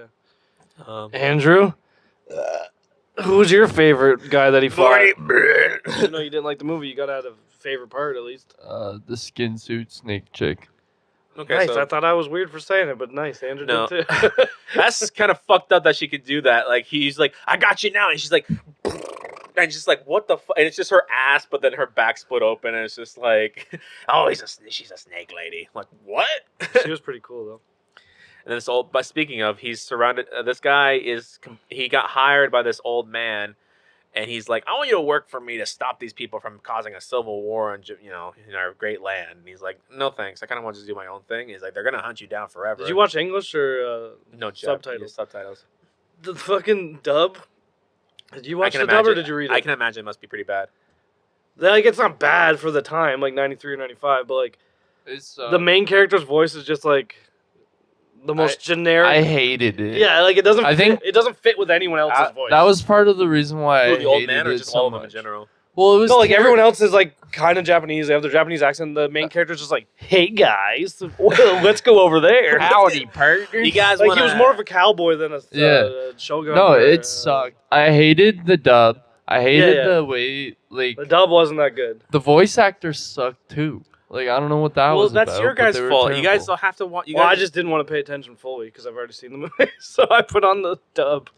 yeah. Um, Andrew, who's your favorite guy that he fought? Even though you didn't like the movie, you gotta have a favorite part at least. The skin suit snake chick. okay, Nice. so I thought I was weird for saying it, but nice. Andrew No. did too. that's kind of fucked up that she could do that. Like he's like, I got you now, and she's like, and just like, what the fuck? And it's just her ass, but then her back split open, and it's just like, oh, she's a snake lady. I'm like, what? She was pretty cool though. And then this old. But speaking of, he's surrounded. This guy he got hired by this old man, and he's like, I want you to work for me to stop these people from causing a civil war in our great land. And he's like, no thanks. I kind of want to do my own thing. He's like, they're gonna hunt you down forever. Did you watch English or no subtitles? Subtitles. The fucking dub. Did you watch the dub or did you read it? I can imagine it must be pretty bad. Like, it's not bad for the time, like 93 or 95, but like It's the main character's voice is just like the most generic. I hated it. Yeah, like it doesn't. I think it doesn't fit with anyone else's voice. that was part of the reason why I The old hated man, or it just so all of them in much. general. Well, it was no, like everyone else is like kind of Japanese. They have their Japanese accent. The main character's just like, "Hey guys, let's go over there." Howdy, partner. You guys Like want he was more of a cowboy than a Yeah. shogun. No, or, it sucked. I hated the dub. I hated Yeah. the way, like, The dub wasn't that good. the voice actors sucked too. Like, I don't know what that Well, was that's about, your but guys' they were fault. You guys terrible. don't have to watch. Well, I just didn't want to pay attention fully because I've already seen the movie, so I put on the dub.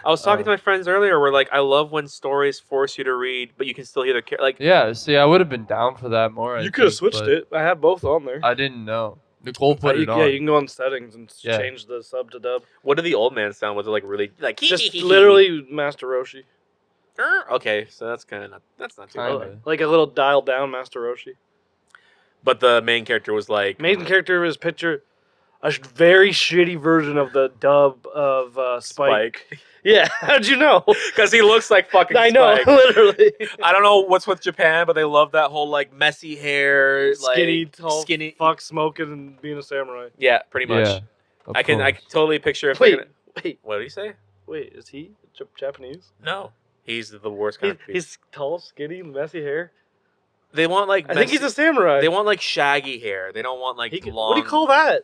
I was talking to my friends earlier. Where like, I love when stories force you to read, but you can still hear the like. Yeah, see, I would have been down for that more. You could have switched it. I had both on there. I didn't know. Nicole put it on. Yeah, you can go on settings and Yeah. change the sub to dub. What did the old man sound? Was it like really like Just literally Master Roshi. Okay, so that's kind of that's not too Kinda. bad. Like a little dialed down Master Roshi. But the main character was like Main character was picture a very shitty version of the dub of Spike. Yeah, how'd you know? because he looks like fucking. I know, Spike. literally. I don't know what's with Japan, but they love that whole like messy hair, Skinny, like, tall, skinny. fuck smoking and being a samurai. Yeah, pretty much. Yeah, of I can course. totally picture if. Wait, they're gonna- wait, What did he say? wait. Is he Japanese? No, he's the worst kind of. Piece. He's tall, skinny, messy hair. They want like. I think he's a samurai. They want like shaggy hair. They don't want like long. What do you call that?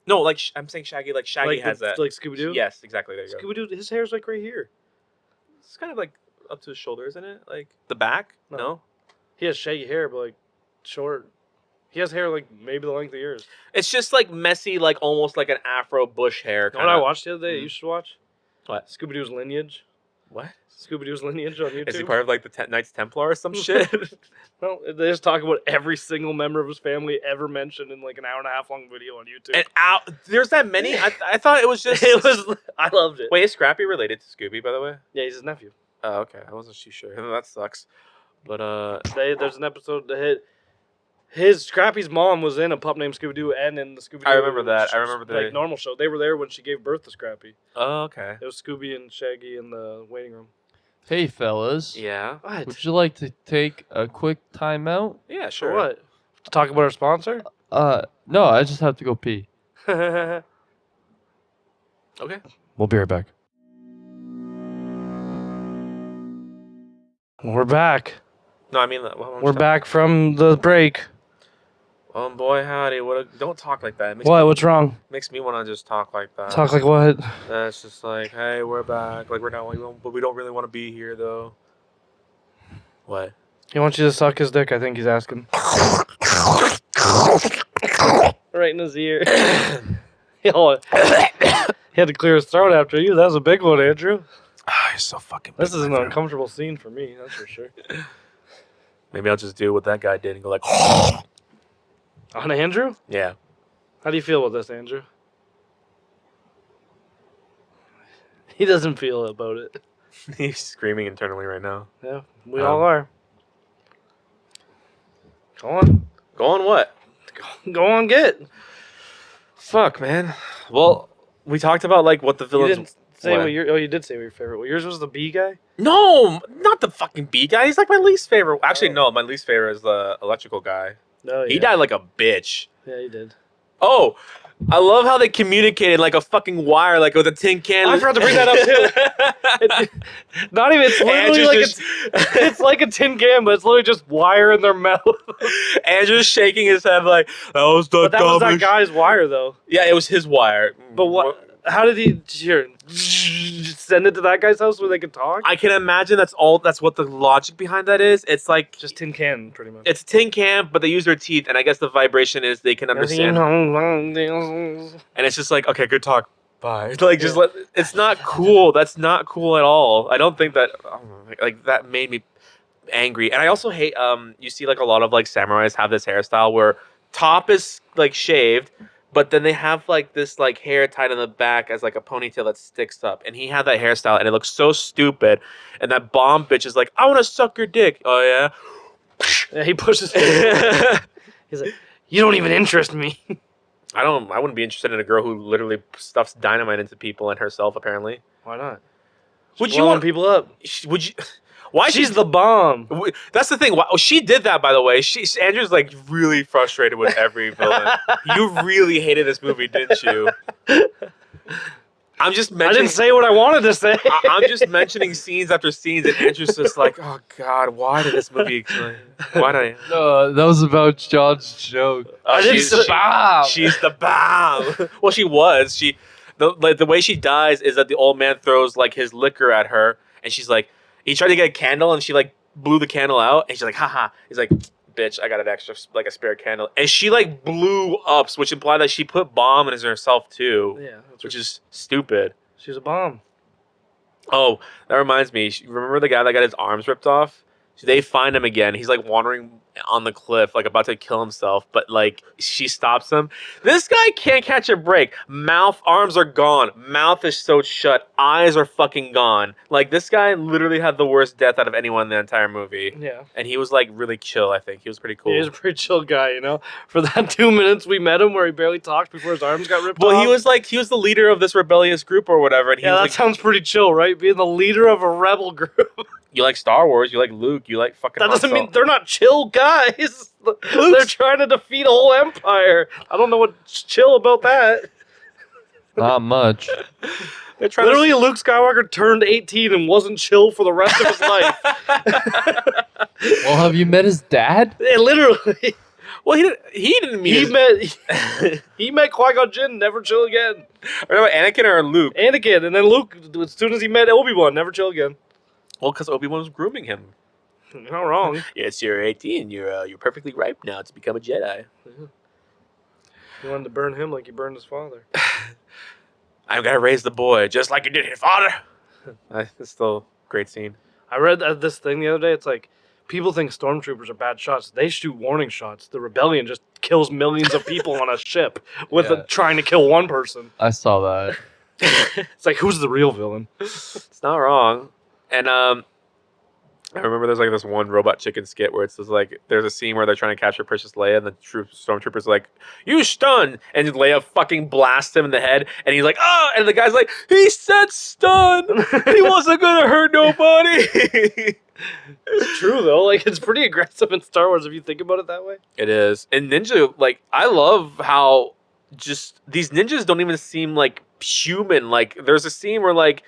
No, like I'm saying shaggy. Like Shaggy has that. Like Scooby Doo. Yes, exactly. There you go. Scooby Doo. His hair's like right here. It's kind of like up to his shoulder, isn't it? Like the back? No. No. He has shaggy hair, but like short. He has hair like maybe the length of yours. It's just like messy, like almost like an afro bush hair. You know what I watched the other day? Mhm. You should watch. What? Scooby Doo's Lineage. What? Scooby Doo's Lineage on YouTube. Is he part of like the Knights Templar or some shit? No, they just talk about every single member of his family ever mentioned in like an hour and a half long video on YouTube. And out, there's that many. I thought it was just. it was. I loved it. Wait, is Scrappy related to Scooby, by the way? Yeah, he's his nephew. Oh, okay. I wasn't too sure. That sucks. But There's an episode that hit. His Scrappy's mom was in a pup named Scooby Doo and in the Scooby Doo. I remember that. I remember the- like normal show. They were there when she gave birth to Scrappy. oh, okay. It was Scooby and Shaggy in the waiting room. Hey, fellas. Yeah. What? Would you like to take a quick timeout? Yeah, For sure. what? To talk about our sponsor? No, I just have to go pee. We'll Okay. be right back. We're back. No, I mean, We're back from the break. Oh boy, howdy! Don't talk like that. It makes, What? What's wrong? makes me want to just talk like that. Talk like what? It's just like, hey, we're back. Like we're not, but we don't really want to be here though. What? He wants you to suck his dick, I think he's asking. Right in his ear. Yo, he had to clear his throat after you. That was a big one, Andrew. Ah, you're so fucking. This big, is an my friend. uncomfortable scene for me, that's for sure. Maybe I'll just do what that guy did and go like. On Andrew? Yeah. How do you feel about this, Andrew? He doesn't feel about it. He's screaming internally right now. Yeah, we all are. Go on. Go on, what? Go on, get. Fuck, man. Well, we talked about like what the You villains. didn't say What? what your. Oh, you did say what your favorite. Well, yours was the bee guy. No, not the fucking bee guy. He's like my least favorite. Actually, Oh. no, my least favorite is the electrical guy. No, He died like a bitch. Yeah, he did. Oh, I love how they communicated like a fucking wire, like with a tin can. I forgot to bring that up, too. Not even. It's literally Andrew's like just- it's like a tin can, but it's literally just wire in their mouth. Andrew's shaking his head like that was the But that was that dumbest-" guy's wire, though. Yeah, it was his wire. But what? How did he here send it to that guy's house where they could talk? I can imagine that's what the logic behind that is. It's like Just tin can, pretty much. it's a tin can, but they use their teeth, and I guess the vibration is they can understand. And it's just like, okay, good talk. Bye. Like, just let. It's not cool. That's not cool at all. I don't think that. Like that made me angry, and I also hate. You see, like a lot of like samurais have this hairstyle where top is like shaved, but then they have like this like hair tied in the back as like a ponytail that sticks up, and he had that hairstyle, and it looks so stupid. And that bomb bitch is like, I want to suck your dick. Oh yeah. Yeah, he pushes. He's like, you don't even interest me. I wouldn't be interested in a girl who literally stuffs dynamite into people and herself. Apparently. Why not? Would She's you blowing want people up? Would you? Why She's the bomb. That's the thing. She did that, by the way. Andrew's like really frustrated with every villain. You really hated this movie, didn't you? I'm just I mentioning. didn't say what I wanted to say. I'm just mentioning scenes after scenes, and Andrew's just like, "Oh God, why did this movie? Why did I?" No, that was about John's joke. She's the bomb. She's the bomb. Well, she was. The way she dies is that the old man throws like his liquor at her, and she's like, he tried to get a candle, and she like blew the candle out, and she's like, haha. He's like, bitch, I got an extra, like a spare candle, and she like blew up, which implied that she put bomb in herself too. Yeah, which is stupid. She's a bomb. Oh, that reminds me. Remember the guy that got his arms ripped off? So they find him again. He's like wandering on the cliff, like about to kill himself, but like she stops him. This guy can't catch a break. Arms are gone. Mouth is sewed shut. Eyes are fucking gone. Like this guy literally had the worst death out of anyone in the entire movie. Yeah. And he was like really chill, I think. He was pretty cool. Yeah, he's a pretty chill guy, you know? For that 2 minutes we met him where he barely talked before his arms got ripped off. Well, he was the leader of this rebellious group or whatever. And he yeah, was that like, sounds pretty chill, right? Being the leader of a rebel group. you like Star Wars, you like Luke, you like fucking That Han doesn't Solo. mean they're not chill guys. They're trying to defeat a whole empire. I don't know what's chill about that. Not much. They're trying Literally, Luke Skywalker turned 18 and wasn't chill for the rest of his life. Well, have you met his dad? Yeah, literally. Well, he didn't mean He met Qui-Gon Jinn, never chill again. Or about Anakin or Luke? Anakin, and then Luke, as soon as he met Obi-Wan, never chill again. Well, because Obi-Wan was grooming him. You're not wrong. Yes, you're 18. You're perfectly ripe now to become a Jedi. You wanted to burn him like you burned his father. I'm gonna raise the boy just like you did his father. It's still a great scene. I read this thing the other day. It's like, people think stormtroopers are bad shots. They shoot warning shots. The rebellion just kills millions of people on a ship with trying to kill one person. I saw that. It's like, who's the real villain? It's not wrong. And I remember there's like this one Robot Chicken skit where it's just like there's a scene where they're trying to capture Princess Leia, and the stormtrooper's like, "You stunned," and Leia fucking blasts him in the head, and he's like, "Oh!" And the guy's like, "He said stun. He wasn't gonna hurt nobody." It's true though. Like, it's pretty aggressive in Star Wars if you think about it that way. It is. And Ninja, like, I love how just these ninjas don't even seem like human. Like, there's a scene where like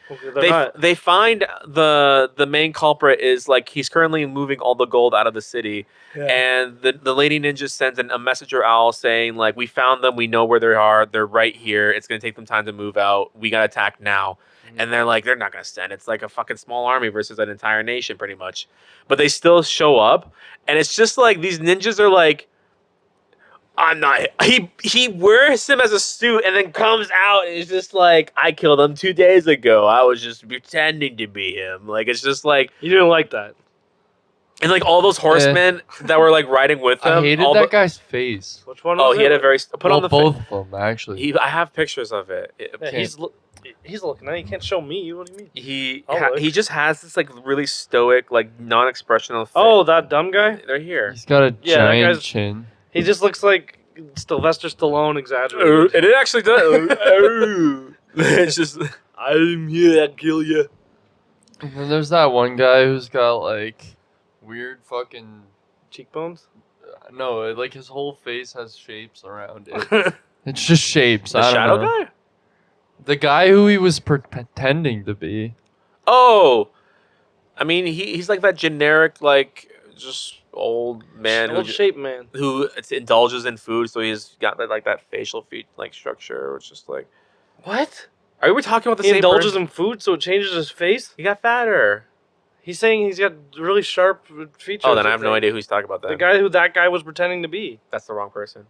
they find the main culprit is like he's currently moving all the gold out of the city, and the lady ninja sends a messenger owl saying like, we found them, we know where they are, they're right here, it's gonna take them time to move out, we gotta attack now. And they're like, they're not gonna send. It's like a fucking small army versus an entire nation, pretty much. But they still show up, and it's just like these ninjas are like, I'm not. He wears him as a suit, and then comes out, and it's just like, I killed him 2 days ago. I was just pretending to be him. Like, it's just like, You didn't like that. and like all those horsemen that were like riding with him. I hated that guy's face. Which one? Oh, was he had it? a very put Well, on the both of them actually. I have pictures of it. Yeah, he's looking at. You can't show me. What do you mean? He he just has this like really stoic, like non-expressional. Oh, that dumb guy. they're here. He's got a that giant guy's- chin. He just looks like Sylvester Stallone exaggerated. And it actually does. It's just, I'm here to kill you. And then there's that one guy who's got like weird fucking Cheekbones. no, like his whole face has shapes around it. It's just shapes. The I don't shadow know. guy. The guy who he was pretending to be. Oh, I mean, he's like that generic, like, just old man Old shape man. who indulges in food, so he's got that facial like structure, which is just like, What? are we talking about the He same indulges person? in food, so it changes his face. He got fatter. He's saying he's got really sharp features. Oh, then I have no idea who he's talking about. Then The guy who that guy was pretending to be. that's the wrong person.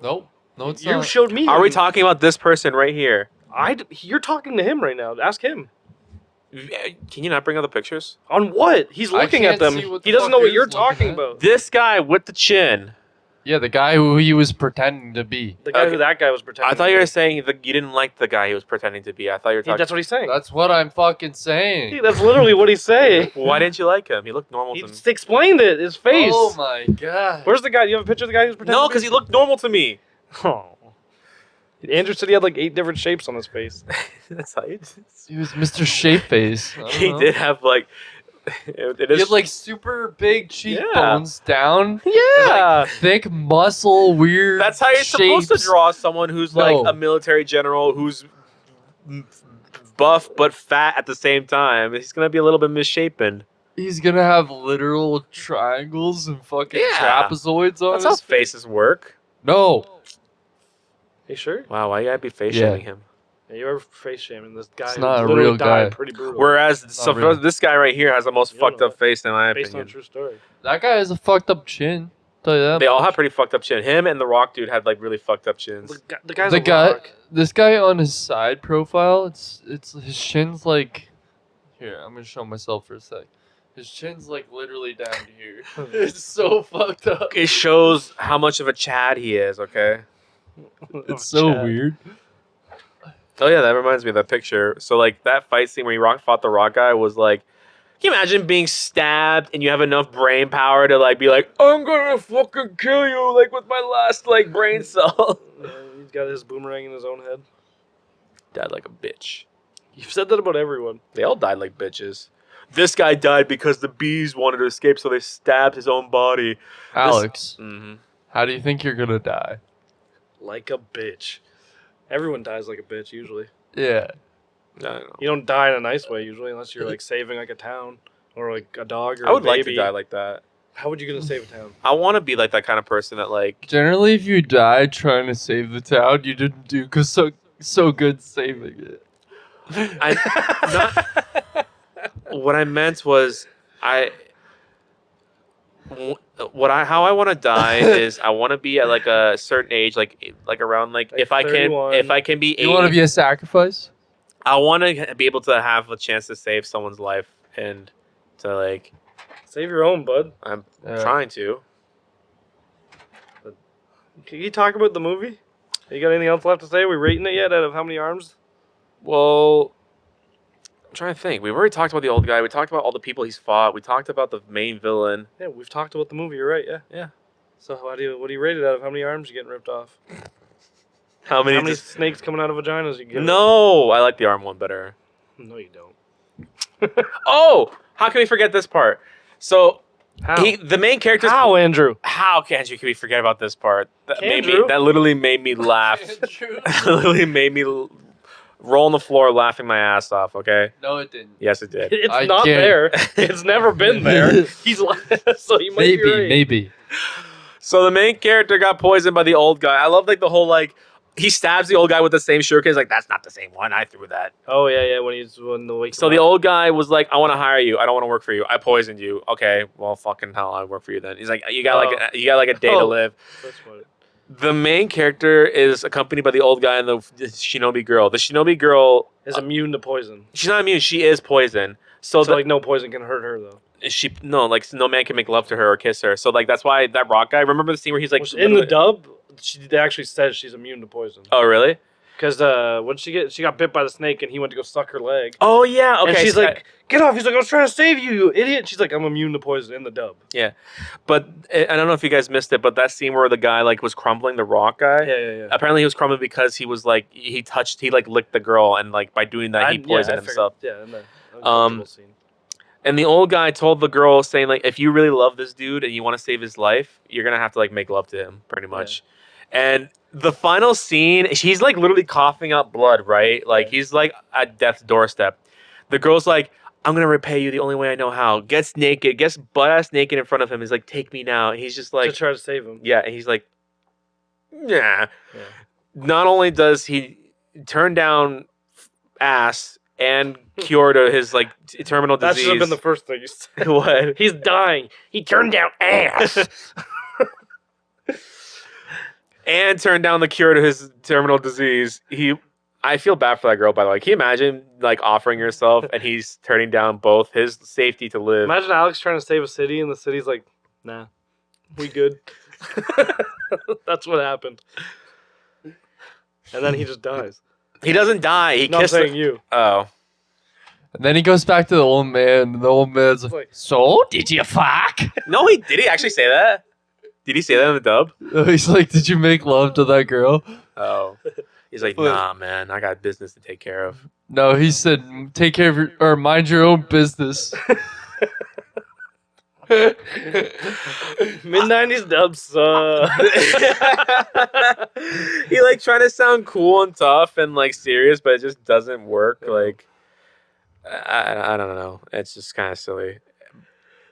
Nope. No, it's You not. showed me. Are we him. talking about this person right here? You're talking to him right now. Ask him. Can you not bring out the pictures? On what? He's I looking at can't them. see what the He doesn't fuck know what he's you're looking talking at. about. This guy with the chin. Yeah, the guy who he was pretending to be. The guy Okay. who that guy was pretending. I thought to you were be. saying that you didn't like the guy he was pretending to be. I thought you were talking. That's what he's saying. That's what I'm fucking saying. That's literally what he's saying. Why didn't you like him? He looked normal He to me. just explained it. His face. Oh my god. Where's the guy? You have a picture of the guy who's pretending? No, to be? because he looked normal to me. Oh. Andrew said he had like 8 different shapes on his face. That's how you. He was Mr. Shapeface. I don't He know. did have like. It He is had like super big cheekbones down. Yeah. Thick muscle, weird. That's how you're supposed to shapes. draw someone who's No. like a military general who's buff but fat at the same time. He's gonna be a little bit misshapen. He's gonna have literal triangles and fucking Yeah. trapezoids on That's how his face. faces work. No. You sure? Wow, why you gotta be face Yeah. shaming him? Yeah, you are face shaming this guy. It's who not a literally real died guy. Pretty brutal. Whereas Not really. this guy right here has the most You don't fucked know up face in my based on a opinion. true story. That guy has a fucked up chin. Tell you that. They all much. have pretty fucked up chin. Him and the Rock dude had like really fucked up chins. The guy's The a guy, rock. this guy on his side profile, it's his chin's like. Here, I'm gonna show myself for a sec. His chin's like literally down here. It's so fucked up. It shows how much of a Chad he is. Okay. It's so Chad. weird. Oh yeah, that reminds me of that picture. So like that fight scene where he fought the Rock guy was like, can you imagine being stabbed and you have enough brain power to like be like, I'm gonna fucking kill you like with my last like brain cell. Yeah, he's got his boomerang in his own head. Died like a bitch. You've said that about everyone. They all died like bitches. This guy died because the bees wanted to escape, so they stabbed his own body. Alex, Mm-hmm. how do you think you're gonna die? Like a bitch. Everyone dies like a bitch usually. Yeah. I don't know. You don't die in a nice way usually, unless you're like saving like a town or like a dog or I would a like to baby. die like that. How would you gonna save a town? I want to be like that kind of person that like. Generally, if you die trying to save the town, you didn't do so good saving it. What I meant was how I want to die is I want to be at like a certain age, like around like Like if I 31. can be 80, You want to be a sacrifice? I want to be able to have a chance to save someone's life and to like Save your own, bud. I'm Yeah. trying to. Can you talk about the movie? You got anything else left to say? Are we rating it yet out of how many arms? Well, I'm trying to think. We've already talked about the old guy. We talked about all the people he's fought. We talked about the main villain. Yeah, we've talked about the movie. You're right. Yeah. Yeah. So what do you rate it out of how many arms you getting ripped off? How many? How many snakes coming out of vaginas you get? No, I like the arm one better. No, you don't. Oh, how can we forget this part? So How? the main character's How, Andrew? How can we forget about this part? That Andrew? literally made me laugh. Literally made me roll on the floor laughing my ass off. Okay. No, it didn't. Yes, it did. It's I not can't. there. It's never been there. He's so you might Maybe, be right. maybe. So the main character got poisoned by the old guy. I love like the whole like he stabs the old guy with the same shuriken. He's like, that's not the same one. I threw that. Oh yeah. When the wake. So the old guy was like, I want to hire you. I don't want to work for you. I poisoned you. Okay, well, fucking hell, I work for you then. He's like, you got like a day to Oh. live. That's funny. The main character is accompanied by the old guy and the shinobi girl. The shinobi girl, Is immune to poison. she's not immune. She is poison. So, So like no poison can hurt her though. no man can make love to her or kiss her. So like that's why that rock guy. Remember the scene where he's like in the dub, she actually says she's immune to poison. Oh really? Because when she got bit by the snake and he went to go suck her leg. Oh yeah. Okay. And she's so like, get off. He's like, I was trying to save you, you idiot. She's like, I'm immune to poison in the dub. but I don't know if you guys missed it, but that scene where the guy like was crumbling the rock guy. Yeah. Apparently he was crumbling because he was like he like licked the girl and like by doing that he poisoned himself. Yeah, in the scene. And the old guy told the girl saying like if you really love this dude and you want to save his life, you're gonna have to like make love to him pretty much. And the final scene, he's like literally coughing up blood, right? Like he's like at death's doorstep. The girl's like, I'm gonna repay you the only way I know how. Gets naked, gets butt ass naked in front of him. He's like, take me now. And he's just like, to try to save him. yeah. And he's like, yeah. Yeah. Not only does he turn down ass and cure to his like terminal That disease. should have been the first thing you said. What? He's dying. He turned down ass. And turn down the cure to his terminal disease. I feel bad for that girl, by the way. Can you imagine like offering yourself and he's turning down both his safety to live? Imagine Alex trying to save a city and the city's like, nah, we good. That's what happened. And then he just dies. He doesn't die. He No, I'm kissed. saying you. Oh, And then he goes back to the old man. And the old man's It's like, like, "So, did you fuck?" no, did he actually say that? Did he say that in the dub? He's like, "Did you make love to that girl?" Oh, he's like, But- nah, man, I got business to take care of. No, he said, "Take care of your or mind your own business." mid-90s dubs. He like trying to sound cool and tough and like serious, but it just doesn't work. Yeah. Like, I don't know. It's just kind of silly.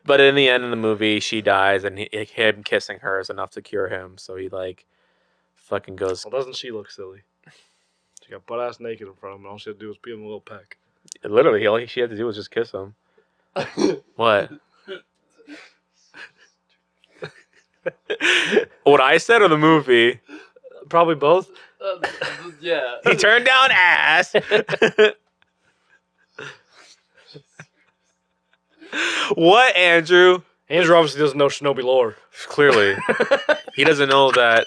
But in the end of the movie, she dies, and him kissing her is enough to cure him. So he like fucking goes. Well, doesn't she look silly? She got butt ass naked in front of him. And all she had to do was give him a little peck. Literally, all she had to do was just kiss him. What? What I said or the movie? Probably both. Yeah. He turned down ass. What, Andrew? Andrew obviously doesn't know Shinobi lore. Clearly, he doesn't know that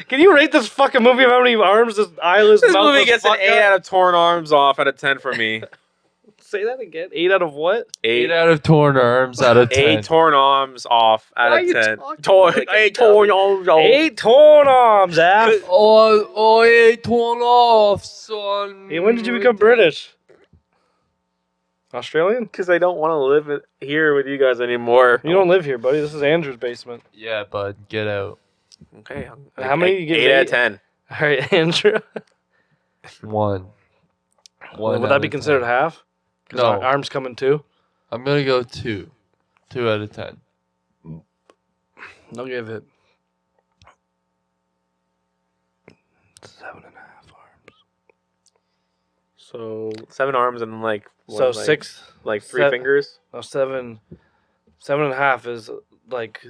Can you rate this fucking movie of how many arms this eyeless this mouth movie this gets an fuck 8 got? out of torn arms off out of 10 for me. Say that again. 8 out of what? 8 8 out of torn arms out of 10. 8 torn arms off out Why of are you 10. talking Torn, like a 8 torn arms off. 8 torn arms, Af. Oh, 8 torn off, son. Hey, when did you become British? Australian? Because I don't want to live here with you guys anymore. You don't live here, buddy. This is Andrew's basement. Yeah, bud, get out. Okay. How many you give 8 out of eight? 10. All right, Andrew. 1. Would that be considered half? Because No. arms come in 2? I'm gonna go 2. 2 out of 10. I'll give it 7.5 arms. So 7 arms and like what, So like, 6. like 3 se- fingers. No, 7. 7.5 is like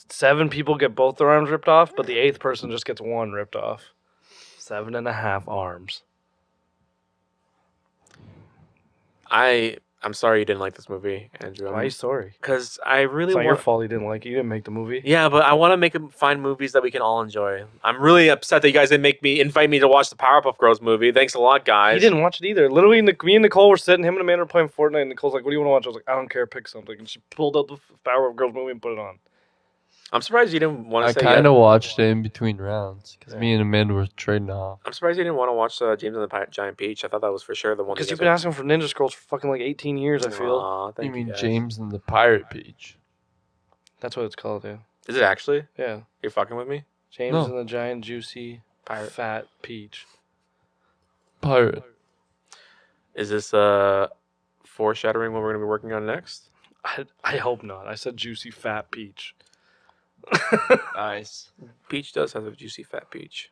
7 people get both their arms ripped off, but the 8th person just gets one ripped off. 7.5 arms. I'm sorry you didn't like this movie, Andrew. Why are you sorry? Because I really It's not your want. fault you didn't like it. You didn't make the movie. Yeah, but I want to find movies that we can all enjoy. I'm really upset that you guys didn't invite me to watch the Powerpuff Girls movie. Thanks a lot, guys. He didn't watch it either. Literally, me and Nicole were sitting. Him and Amanda were playing Fortnite. And Nicole's like, "What do you want to watch?" I was like, "I don't care. Pick something." And she pulled out the Powerpuff Girls movie and put it on. I'm surprised you didn't want I to say. kind of watched it in between rounds because me and Amanda were trading off. I'm surprised you didn't want to watch James and the Giant Peach. I thought that was for sure the one. Because you've been asking for Ninja Scrolls for fucking like 18 years. I feel Aw, thank You mean guys. James and the Pirate Peach? that's what it's called. Yeah, Is it actually? yeah. You're fucking with me? James No. and the giant, juicy, fat peach. Pirate. Is this foreshadowing what we're gonna be working on next? I hope not. I said juicy, fat peach. Nice. Peach does have a juicy fat peach.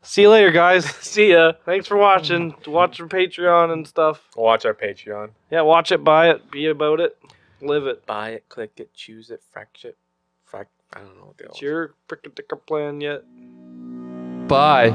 See you later, guys. See ya. Thanks for watching. Watch our Patreon and stuff. Watch our Patreon. Yeah, watch it, buy it, be about it, live it. Buy it, click it, choose it, fract it, I don't know what the hell. It's your prick-a-ticker plan yet. Bye.